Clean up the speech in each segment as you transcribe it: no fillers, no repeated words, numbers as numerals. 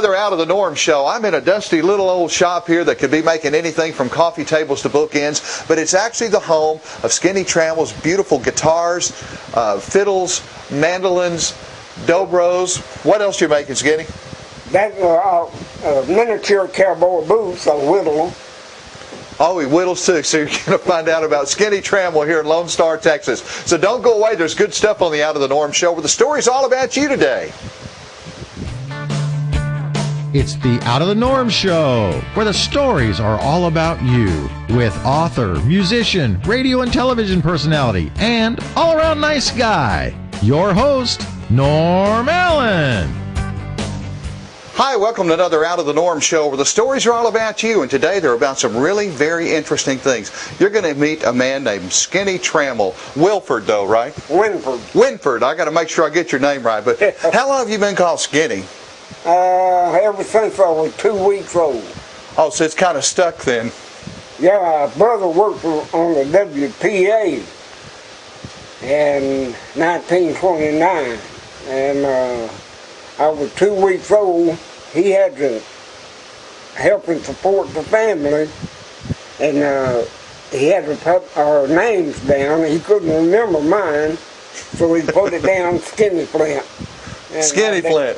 another Out of the Norm show. I'm in a dusty little old shop here that could be making anything from coffee tables to bookends, but it's actually the home of Skinny Trammell's beautiful guitars, fiddles, mandolins, dobros. What else are you making, Skinny? That's miniature cowboy boots. I whittle them. Oh, he whittles too, so you're going to find out about Skinny Trammell here in Lone Star, Texas. So don't go away. There's good stuff on the Out of the Norm show where the story's all about you today. It's the Out of the Norm show, where the stories are all about you, with author, musician, radio and television personality, and all-around nice guy, your host, Norm Allen. Hi, welcome to another Out of the Norm show where the stories are all about you, and today they're about some really very interesting things. You're going to meet a man named Skinny Trammell. Wilford, though, right? Winford. Winford. I got to make sure I get your name right, but how long have you been called Skinny? Ever since I was 2 weeks old. Oh, so it's kind of stuck then. Yeah, my brother worked on the WPA in 1929, and I was 2 weeks old. He had to help and support the family, and he had to put our names down. He couldn't remember mine, so he put it down Skinny Flint. Skinny Flint.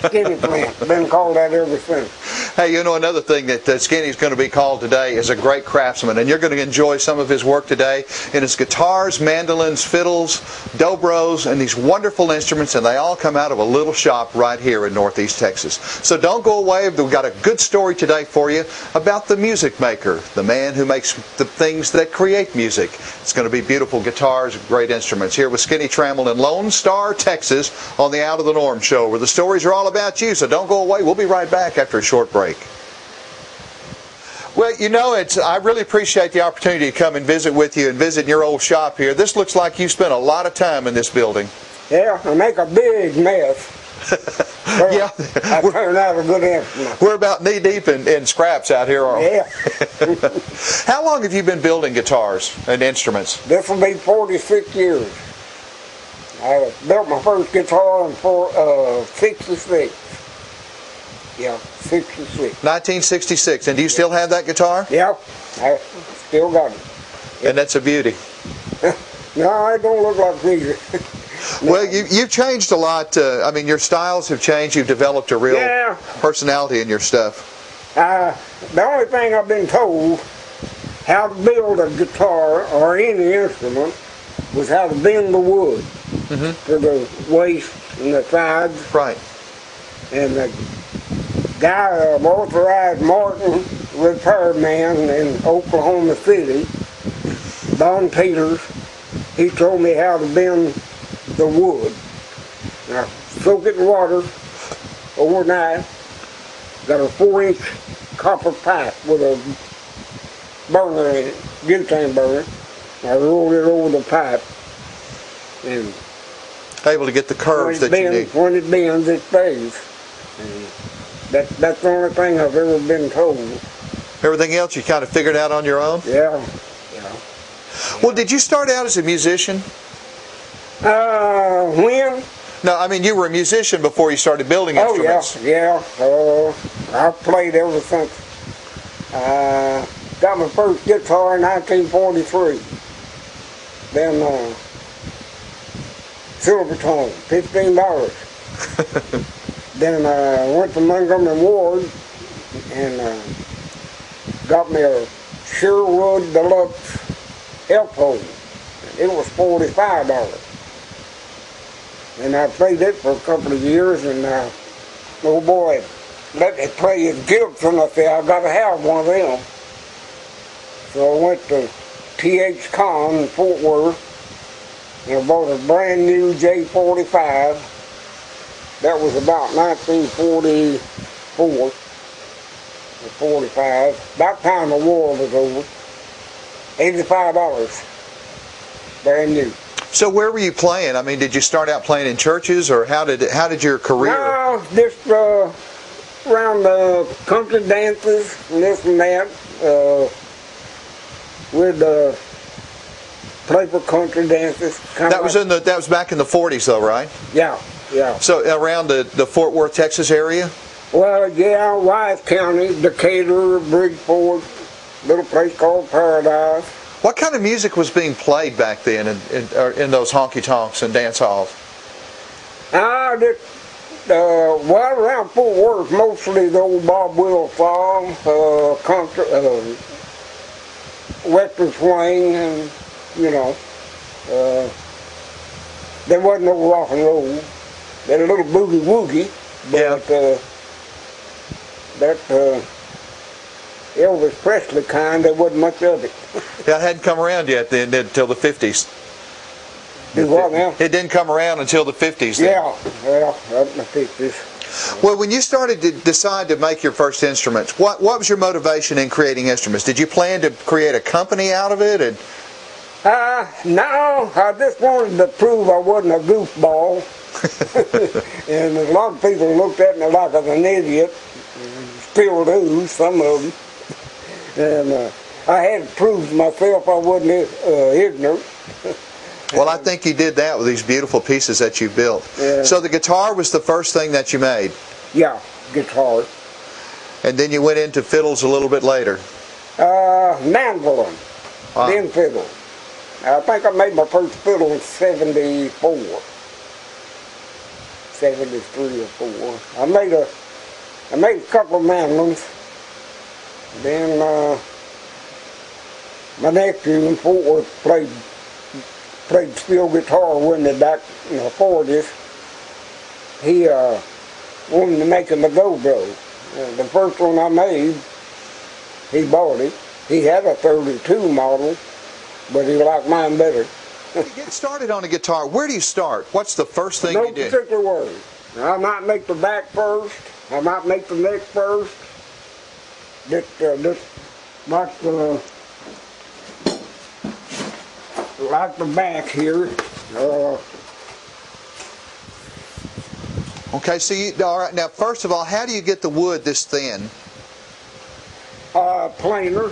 Skinny Flint. Been called that ever since. Hey, you know, another thing that Skinny's going to be called today is a great craftsman, and you're going to enjoy some of his work today in his guitars, mandolins, fiddles, dobros, and these wonderful instruments, and they all come out of a little shop right here in Northeast Texas. So don't go away. We've got a good story today for you about the music maker, the man who makes the things that create music. It's going to be beautiful guitars, great instruments. Here with Skinny Trammell in Lone Star, Texas, on the Out of the Norm show, where the stories are all about you. So don't go away. We'll be right back after a short break. Well, you know, I really appreciate the opportunity to come and visit with you and visit your old shop here. This looks like you spent a lot of time in this building. Yeah, I make a big mess. Well, yeah, I turned out a good instrument. We're about knee deep in scraps out here, aren't we? Yeah. How long have you been building guitars and instruments? This will be 46 years. I built my first guitar in 66. Yeah, 66. 1966. And do you still have that guitar? Yeah, I still got it. And that's a beauty. No, it don't look like me. No. Well, you've changed a lot. I mean, your styles have changed. You've developed a real personality in your stuff. The only thing I've been told how to build a guitar or any instrument was how to bend the wood for the waist and the sides. Right. And the guy, authorized Martin repairman in Oklahoma City, Don Peters, he told me how to bend the wood. Now, soak it in water overnight. Got a 4-inch copper pipe with a burner in it, butane burner. I rolled it over the pipe, and able to get the curves that you need. When it bends, it stays. And that's the only thing I've ever been told. Everything else you kind of figured out on your own? Yeah. Well, did you start out as a musician? When? No, I mean, you were a musician before you started building instruments. Oh, yeah. I've played ever since. Got my first guitar in 1943. Then silver tone, $15. Then I went to Montgomery Ward and got me a Sherwood Deluxe Elko. It was $45. And I played it for a couple of years, and oh boy, let me play his Gibson. I said, I got to have one of them. So I went to T.H. Con in Fort Worth, and I bought a brand new J45. That was about 1944 or 45. About the time the war was over. $85. Brand new. So where were you playing? I mean, did you start out playing in churches, or how did your career? No, just around the country dances and this and that. We'd play for country dances. That was back in the 40s, though, right? Yeah. So around the Fort Worth, Texas area. Well, yeah, Wise County, Decatur, Bridgeport, little place called Paradise. What kind of music was being played back then in those honky-tonks and dance halls? Well, around Fort Worth, mostly the old Bob Wills songs, country, Western swing, and, you know, there wasn't no rock and roll. There was a little boogie-woogie, but that Elvis Presley kind, there wasn't much of it. Yeah, it hadn't come around yet then until the 50s. What now? It didn't come around until the 50s then. Yeah, well, that's the 50s. Well, when you started to decide to make your first instruments, what was your motivation in creating instruments? Did you plan to create a company out of it? No, I just wanted to prove I wasn't a goofball. And a lot of people looked at me like I was an idiot. Still do, some of them. And I had to prove to myself I wasn't ignorant. Well, I think you did that with these beautiful pieces that you built. Yeah. So the guitar was the first thing that you made? Yeah, guitar. And then you went into fiddles a little bit later? Mandolin, then fiddle. I think I made my first fiddle in 74. 73 or 4. I made a couple of mandolins. Then my nephew in Fort Worth played steel guitar when they back in the 40s. He wanted to make him a dobro. The first one I made, he bought it. He had a 32 model, but he liked mine better. To get started on a guitar, where do you start? What's the first thing you did? No particular way. I might make the back first. I might make the neck first. Like the back here. Okay, so all right. Now, first of all, how do you get the wood this thin? Planer.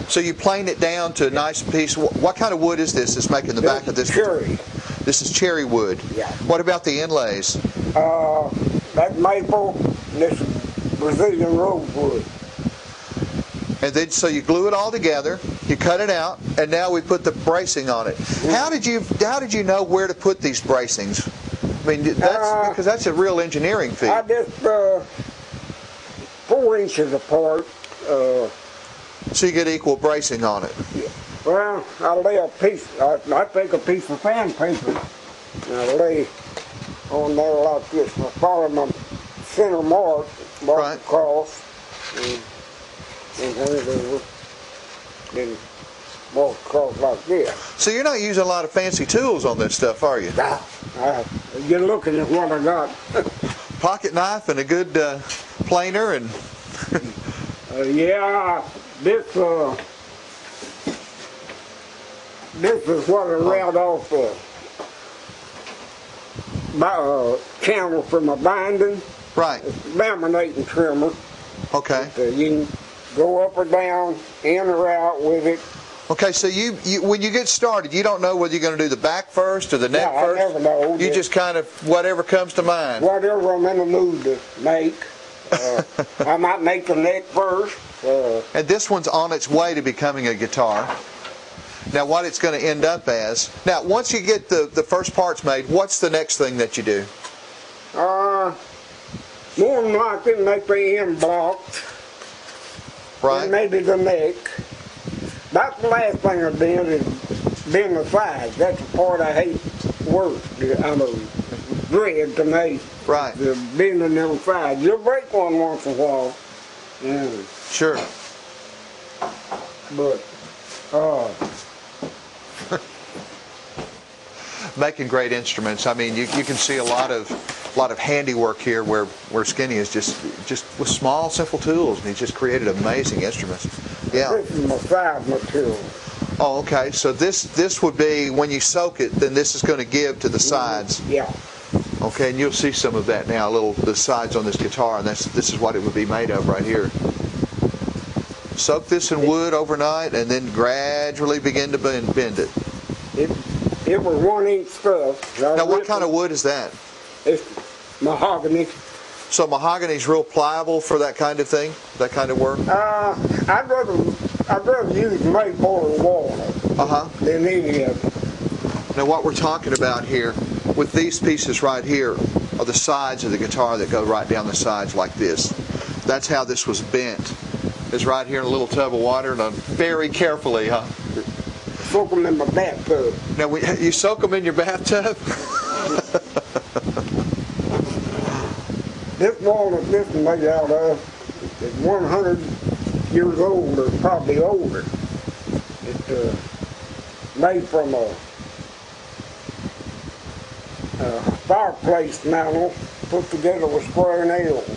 So you plane it down to a nice piece. What kind of wood is this that's making the back of this? Cherry. This is cherry wood. Yeah. What about the inlays? That's maple, and this is Brazilian rosewood. And then, so you glue it all together, you cut it out, and now we put the bracing on it. How did you know where to put these bracings? I mean, because that's a real engineering feat. I just 4 inches apart. So you get equal bracing on it. Yeah. Well, I lay a piece. I take a piece of sandpaper and I lay on there like this. I follow my center mark Right. across, and turn it over, then walk across like this. So you're not using a lot of fancy tools on this stuff, are you? You're looking at what I got. Pocket knife and a good planer and. Yeah, this is what I ran off my channel for my binding. Right. It's a laminating trimmer. Okay. You can go up or down, in or out with it. Okay, so you when you get started, you don't know whether you're going to do the back first or the neck first? I never know. You just kind of, whatever comes to mind. Whatever I'm in the mood to make. I might make the neck first. And this one's on its way to becoming a guitar. Now, what it's going to end up as. Now, once you get the first parts made, what's the next thing that you do? More than likely make the end block. Right. And maybe the neck. That's the last thing I did is bend the sides. That's the part I hate worst. I'm a dread to make. Right. The bending them sides. You'll break one once in a while. Yeah. Sure. But, making great instruments. I mean, you can see a lot of handiwork here where Skinny is just with small, simple tools, and he's just created amazing instruments. Yeah. this is my side material. Oh, okay. So this would be, when you soak it, then this is going to give to the sides. Yeah. Okay, and you'll see some of that now, the sides on this guitar, and this is what it would be made of right here. Soak this in wood overnight, and then gradually begin to bend it. It was 1 inch stuff. Now, what kind of wood is that? It's mahogany. So mahogany's real pliable for that kind of thing, that kind of work? I'd rather use maple and walnut than any of it. Now what we're talking about here, with these pieces right here, are the sides of the guitar that go right down the sides like this. That's how this was bent. It's right here in a little tub of water, and very carefully, Soak them in my bathtub. Now, you soak them in your bathtub? This walnut this is made out of is 100 years old or probably older. It's made from a fireplace mantle put together with square nails.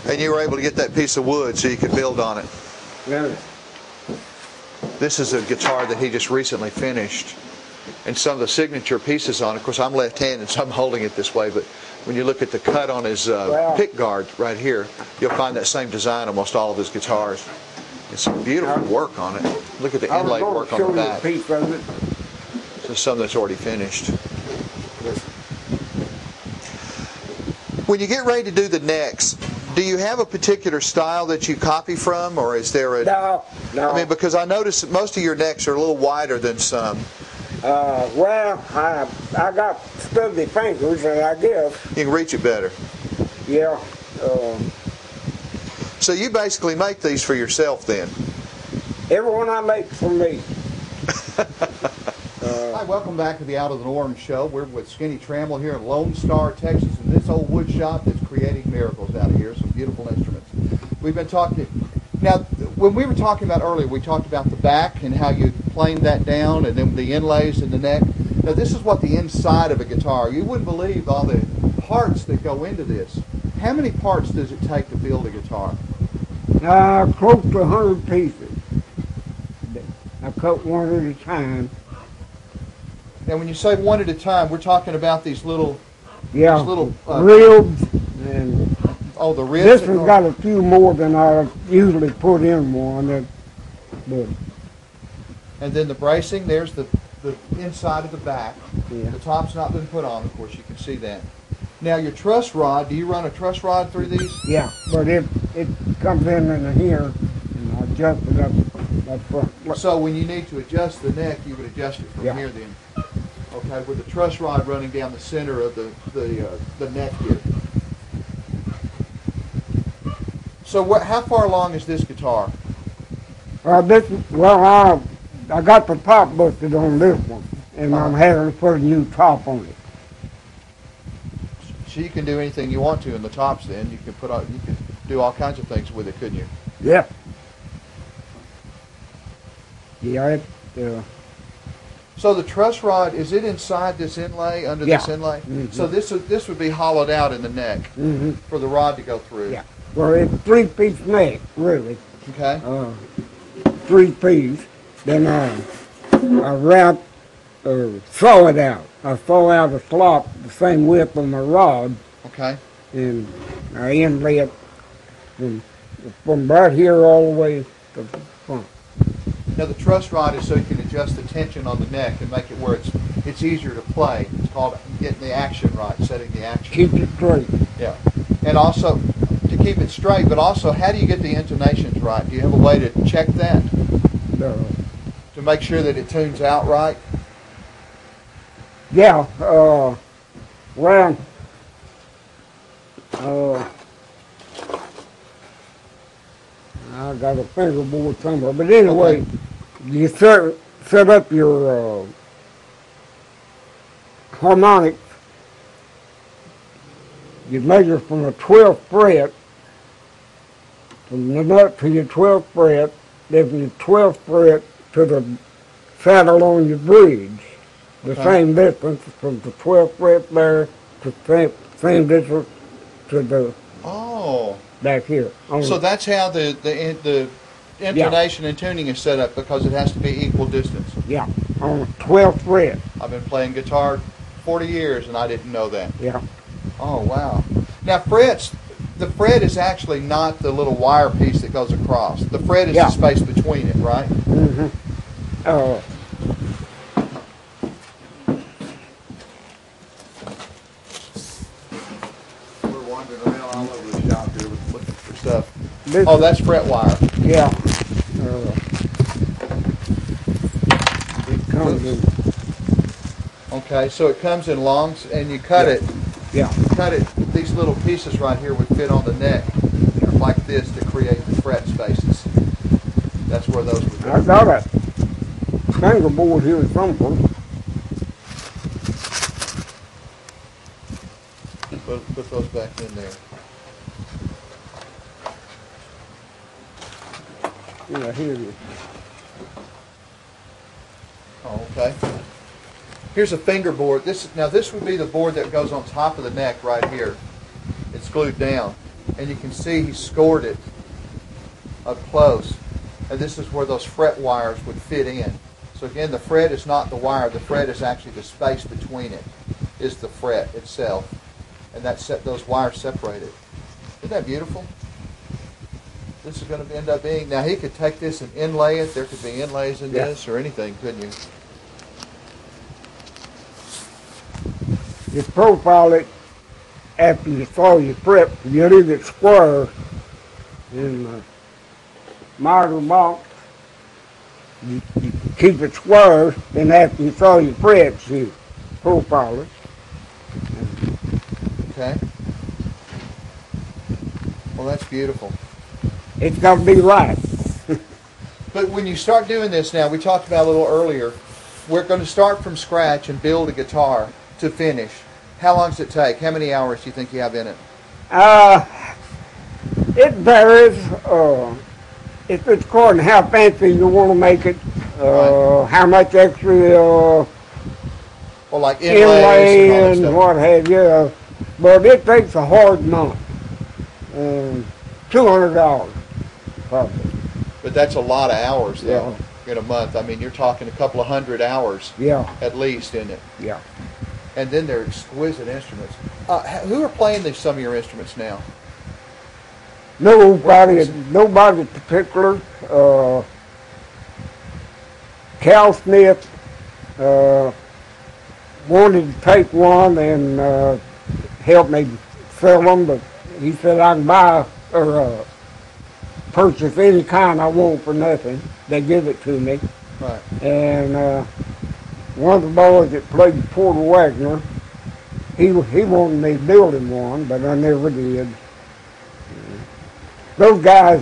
And you were able to get that piece of wood so you could build on it. Yeah. This is a guitar that he just recently finished. And some of the signature pieces on it, of course I'm left-handed so I'm holding it this way, but when you look at the cut on his pick guard right here, you'll find that same design on almost all of his guitars. It's some beautiful work on it. Look at the inlay work on the back. Piece of it. This is some that's already finished. When you get ready to do the necks, do you have a particular style that you copy from, or is there a... No. I mean, because I noticed that most of your necks are a little wider than some. Well, I got stubby fingers, and I guess... You can reach it better. Yeah. So you basically make these for yourself then? Everyone I make for me. Hi, welcome back to the Out of the Norm show. We're with Skinny Trammell here in Lone Star, Texas, in this old wood shop that's creating miracles out of here. Some beautiful instruments. We've been talking... Now, when we were talking about earlier, we talked about the back and how you planed that down and then the inlays in the neck. Now, this is what the inside of a guitar. You wouldn't believe all the parts that go into this. How many parts does it take to build a guitar? Close to 100 pieces. I cut one at a time. Now, when you say one at a time, we're talking about these little... Yeah, these little, ribs and... Oh, the ribs. This one's got a few more than I usually put in one. But and then the bracing, there's the inside of the back. Yeah. The top's not been put on, of course, you can see that. Now, your truss rod, do you run a truss rod through these? Yeah, but it comes in here, and I adjust it up front. So when you need to adjust the neck, you would adjust it from here then. Okay, with the truss rod running down the center of the neck here. So how far along is this guitar? I got the top busted on this one, and I'm having to put a new top on it. So you can do anything you want to in the tops. Then you can do all kinds of things with it, couldn't you? Yeah. Yeah. So the truss rod, is it inside this inlay, under this inlay? Mm-hmm. So this would be hollowed out in the neck for the rod to go through. Yeah. Well, it's 3-piece neck, really. Okay. 3-piece. Then I wrap or saw it out. I saw out a slot the same width on the rod. Okay. And I inlay it from right here all the way to the front. Now the truss rod is so you can adjust the tension on the neck and make it where it's easier to play. It's called getting the action right, setting the action. Keep it straight. Yeah. And also to keep it straight, but also how do you get the intonations right? Do you have a way to check that? No. To make sure that it tunes out right? Yeah. Well, I got a fingerboard somewhere, but anyway, you set up your harmonics. You measure from the 12th fret, from the nut to your 12th fret, then from your 12th fret to the saddle on your bridge. The same distance from the 12th fret there to the same distance to the back here. So that's how the intonation and tuning is set up, because it has to be equal distance. Yeah, on the 12th fret. I've been playing guitar 40 years and I didn't know that. Yeah. Oh, wow. Now, the fret is actually not the little wire piece that goes across. The fret is the space between it, right? Mm-hmm. We're wandering around all Oh, that's fret wire. Yeah. It comes in. Okay, so it comes in longs, and you cut it. Yeah. Cut it. These little pieces right here would fit on the neck like this to create the fret spaces. That's where those would go. I got a fingerboard here somewhere. Put those back in there. Yeah, here it is. Oh, okay. Here's a fingerboard. This would be the board that goes on top of the neck right here. It's glued down, and you can see he scored it up close. And this is where those fret wires would fit in. So again, the fret is not the wire. The fret is actually the space between it. Is the fret itself, and those wires separated. Isn't that beautiful? This is going to end up being. Now he could take this and inlay it. There could be inlays in this or anything, couldn't you? You profile it after you saw your fret. You leave it square in the model box. You keep it square, then after you saw your frets, you profile it. Okay. Well, that's beautiful. It's got to be right. But when you start doing this now, we talked about a little earlier, we're going to start from scratch and build a guitar to finish. How long does it take? How many hours do you think you have in it? It varies. If it's according to how fancy you want to make it, Right. how much extra Well, like inlays inlay and all that and stuff. what have you. But it takes a hard month. $200 probably. But that's a lot of hours, though, Yeah. in a month. I mean, you're talking a couple of 100 hours Yeah, at least in it. yeah. And then they're exquisite instruments. Who are playing some of your instruments now? Nobody particular. Cal Smith wanted to take one and help me sell them, but he said I can buy or purchase any kind I want for nothing. They give it to me. Right. And one of the boys that played Porter Wagner, he wanted me to build him one, but I never did. Those guys,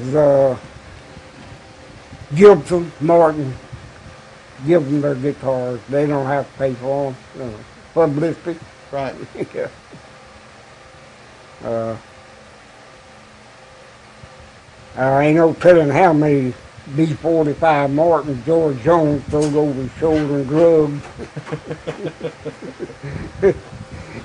Gibson, Martin, give them their guitars. They don't have to pay for them. Publicity. Right. Yeah. I ain't no telling how many B-45 Martin George Jones throws over his shoulder and drugged.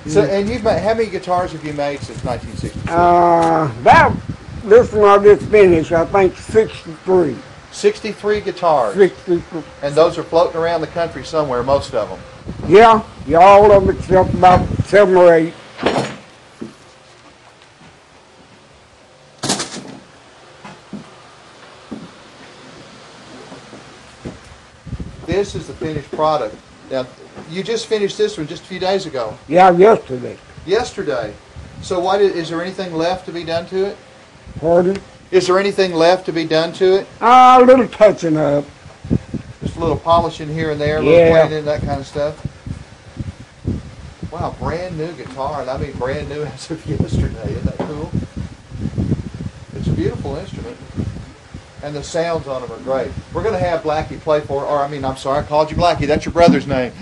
So, and you've made, how many guitars have you made since 1962? This one I just finished, I think 63. 63 guitars. 63. And those are floating around the country somewhere, most of them. Yeah, all of them except about 7 or 8. This is the finished product. Now, you just finished this one just a few days ago. Yeah, yesterday. Yesterday. So is there anything left to be done to it? Pardon? Is there anything left to be done to it? A little touching up. Just a little polishing here and there, a little painting, that kind of stuff. Wow, brand new guitar. I mean, brand new as of yesterday. Isn't that cool? It's a beautiful instrument. And the sounds on them are great. We're going to have Blackie play I'm sorry, I called you Blackie. That's your brother's name.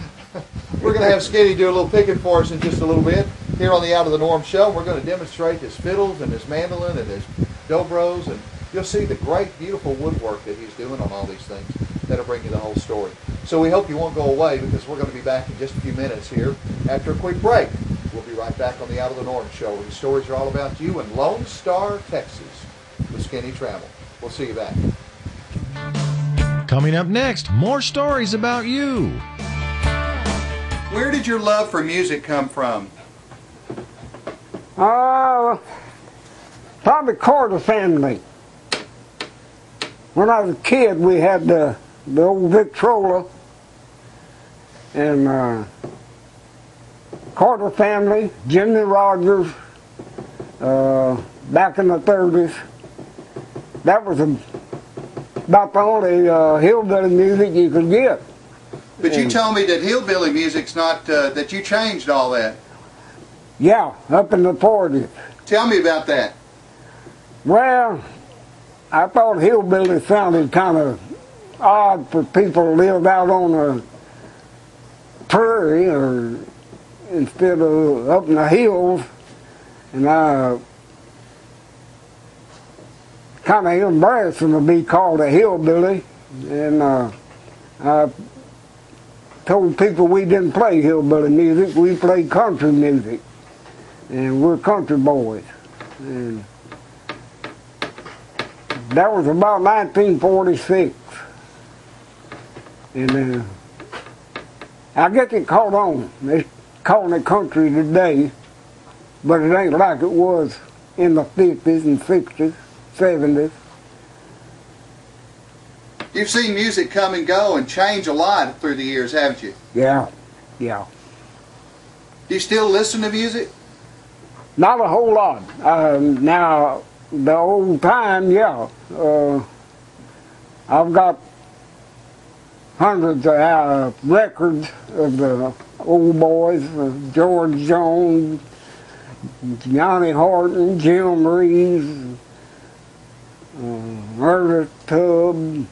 We're going to have Skinny do a little picking for us in just a little bit. Here on the Out of the Norm show, we're going to demonstrate his fiddles and his mandolin and his dobros, and you'll see the great, beautiful woodwork that he's doing on all these things. That'll bring you the whole story. So we hope you won't go away, because we're going to be back in just a few minutes here after a quick break. We'll be right back on the Out of the Norm show, where the stories are all about you in Lone Star, Texas, with Skinny Trammell. We'll see you back. Coming up next, more stories about you. Where did your love for music come from? Probably Carter family. When I was a kid, we had the old Victrola, and Carter family, Jimmy Rogers, back in the 30s, that was about the only hillbilly music you could get. But you told me that hillbilly music's not, that you changed all that. Yeah, up in the 40s. Tell me about that. Well, I thought hillbilly sounded kind of odd for people who lived out on the prairie or instead of up in the hills. And I kind of embarrassing to be called a hillbilly. And I told people we didn't play hillbilly music, we played country music. And we're country boys. And that was about 1946. And I guess it caught on. They're calling it country today, but it ain't like it was in the 50s and 60s, 70s. You've seen music come and go and change a lot through the years, haven't you? Yeah, yeah. Do you still listen to music? Not a whole lot. Now, the old time, yeah. I've got hundreds of records of the old boys, George Jones, Johnny Horton, Jim Reeves, Ernest Tubb,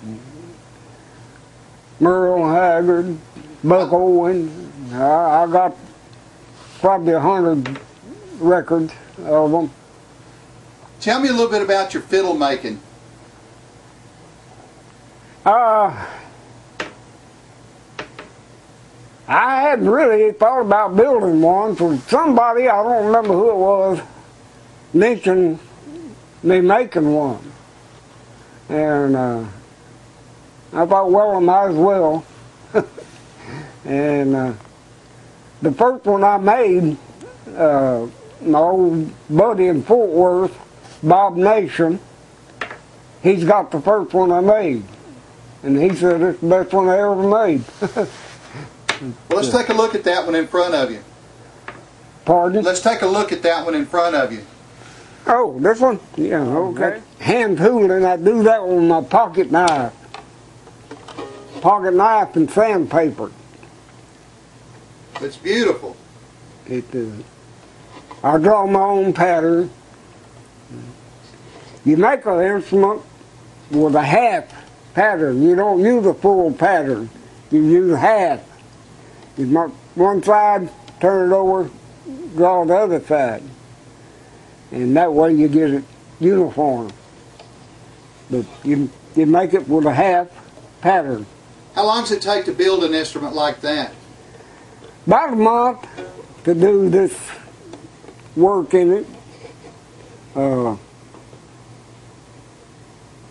Merle Haggard, Buck Owens. I got probably 100 records of them. Tell me a little bit about your fiddle making. I hadn't really thought about building one, so somebody, I don't remember who it was, mentioned me making one. And I thought, well, I might as well. And the first one I made, my old buddy in Fort Worth, Bob Nation, he's got the first one I made. And he said it's the best one I ever made. Well, let's take a look at that one in front of you. Pardon? Let's take a look at that one in front of you. Oh, this one? Yeah, okay. Hand tooling, I do that with my pocket knife. Pocket knife and sandpaper. It's beautiful. It is. I draw my own pattern. You make an instrument with a half pattern. You don't use a full pattern. You use half. You mark one side, turn it over, draw the other side. And that way you get it uniform. But you make it with a half pattern. How long does it take to build an instrument like that? About a month to do this work in it.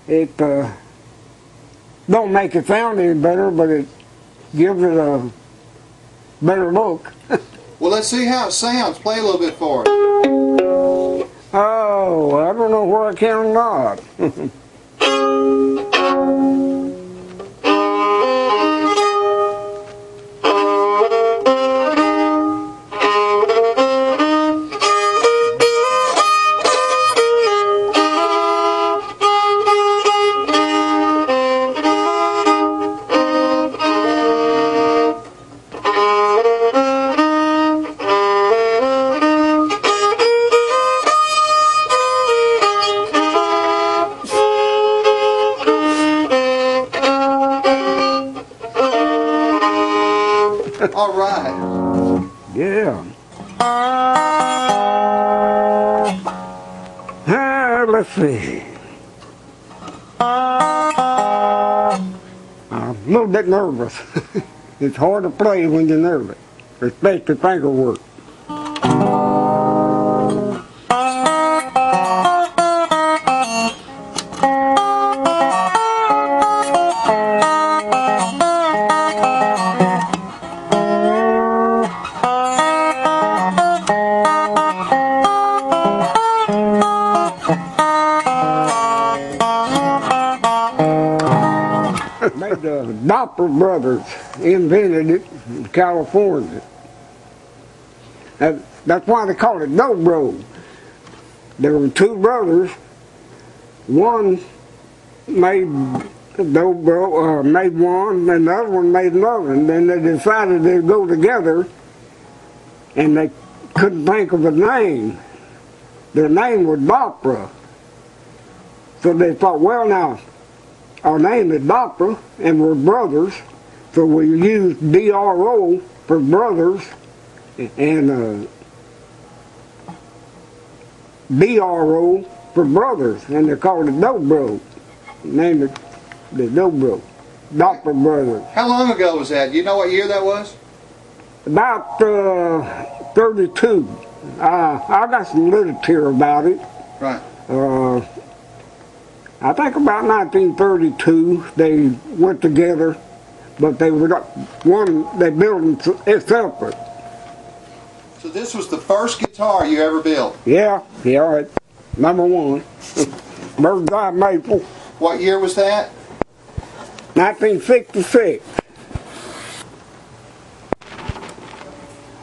It don't make it sound any better, but it gives it a better look. Well, let's see how it sounds. Play a little bit for us. Oh, I don't know where I can or not. All right. Yeah. Let's see. I'm a little bit nervous. It's hard to play when you're nervous, especially finger work. The Doppler brothers invented it in California. That's why they call it dobro. There were two brothers. One made dobro, made one, and the other one made another. And then they decided they'd go together, and they couldn't think of a name. Their name was Doctor. So they thought, well, now, our name is Doctor, and we're brothers, so we used DRO for brothers, and BRO for brothers, and they called it Dobro. Named it the Dobro, Doctor Brothers. How long ago was that? You know what year that was? About 32. I got some literature about it. Right. I think about 1932 they went together, but they were they built them separate. So this was the first guitar you ever built? Yeah, right. Number one. Bird's Eye Maple. What year was that? 1966.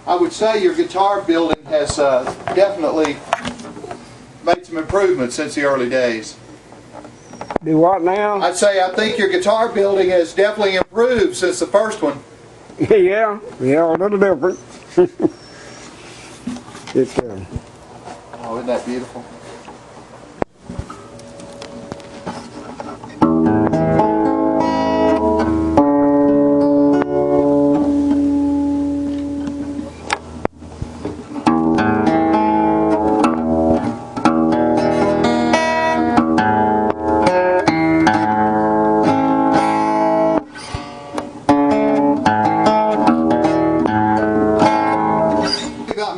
I would say your guitar building has definitely made some improvements since the early days. Do what now? I think your guitar building has definitely improved since the first one. Yeah, a little different. It's Oh, isn't that beautiful?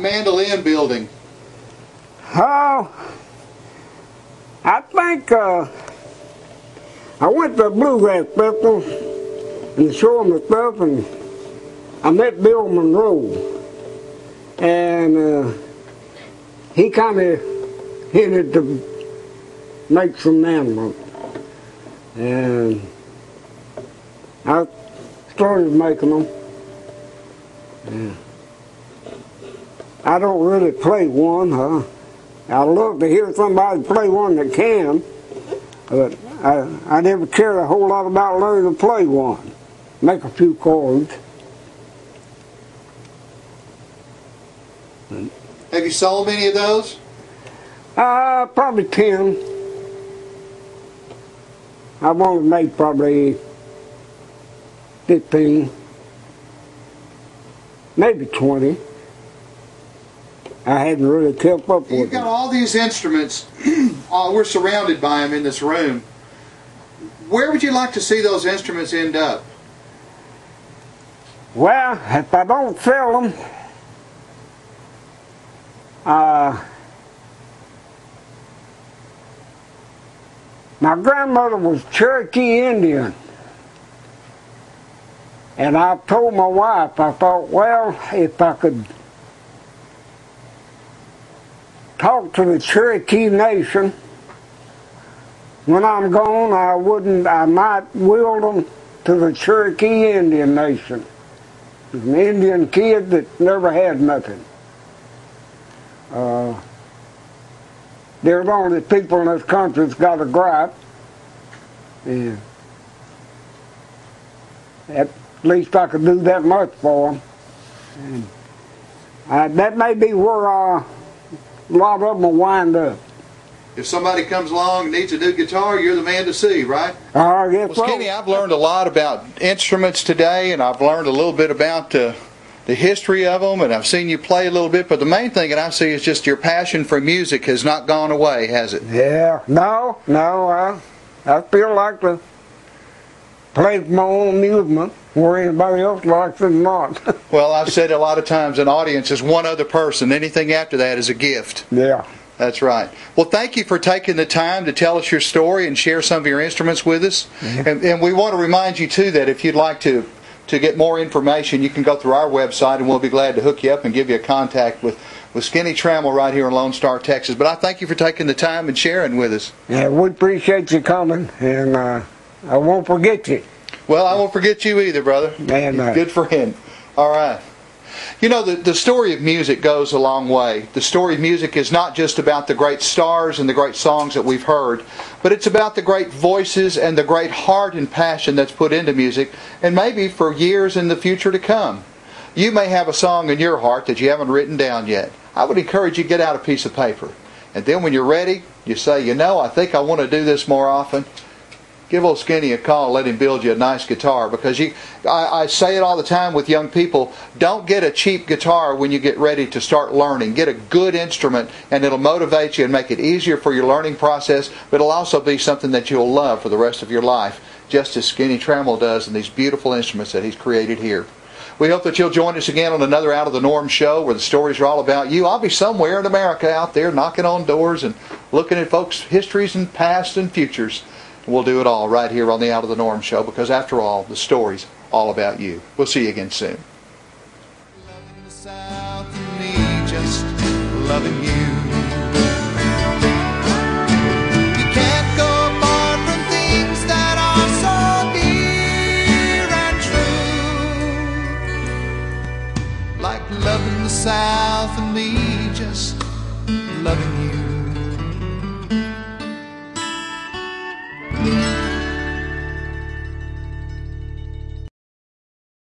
Mandolin building. Oh, I think I went to a bluegrass festival and showed them the stuff, and I met Bill Monroe, and he kind of hinted to make some mandolins, and I started making them. Yeah. I don't really play one, I'd love to hear somebody play one that can, but I never cared a whole lot about learning to play one. Make a few chords. Have you sold many of those? Probably 10. I've only made probably 15, maybe 20. I hadn't really kept up with it. You've got all these instruments. We're surrounded by them in this room. Where would you like to see those instruments end up? Well, if I don't sell them, my grandmother was Cherokee Indian. And I told my wife, I thought, well, if I could talk to the Cherokee Nation, when I'm gone, I might will them to the Cherokee Indian Nation. An Indian kid that never had nothing. They're the only people in this country that's got a gripe. Yeah. At least I could do that much for them. And that may be where a lot of them will wind up. If somebody comes along and needs a new guitar, you're the man to see, right? Yes, well, Skinny, I've learned a lot about instruments today, and I've learned a little bit about the history of them, and I've seen you play a little bit, but the main thing that I see is just your passion for music has not gone away, has it? Yeah, no, I feel like to play my own amusement where anybody else likes it or not. Well, I've said a lot of times an audience is one other person. Anything after that is a gift. Yeah. That's right. Well, thank you for taking the time to tell us your story and share some of your instruments with us. Mm-hmm. And we want to remind you, too, that if you'd like to get more information, you can go through our website, and we'll be glad to hook you up and give you a contact with Skinny Trammell right here in Lone Star, Texas. But I thank you for taking the time and sharing with us. Yeah, we appreciate you coming, and I won't forget you. Well, I won't forget you either, brother. And, good friend. All right. You know, the story of music goes a long way. The story of music is not just about the great stars and the great songs that we've heard, but it's about the great voices and the great heart and passion that's put into music, and maybe for years in the future to come. You may have a song in your heart that you haven't written down yet. I would encourage you to get out a piece of paper. And then when you're ready, you say, you know, I think I want to do this more often. Give old Skinny a call, let him build you a nice guitar. Because I say it all the time with young people, don't get a cheap guitar when you get ready to start learning. Get a good instrument, and it'll motivate you and make it easier for your learning process, but it'll also be something that you'll love for the rest of your life, just as Skinny Trammell does in these beautiful instruments that he's created here. We hope that you'll join us again on another Out of the Norm show where the stories are all about you. I'll be somewhere in America out there knocking on doors and looking at folks' histories and past and futures. We'll do it all right here on the Out of the Norm show, because after all, the story's all about you. We'll see you again soon. Loving the South and me just loving you. You can't go apart from things that are so dear and true, like loving the South and me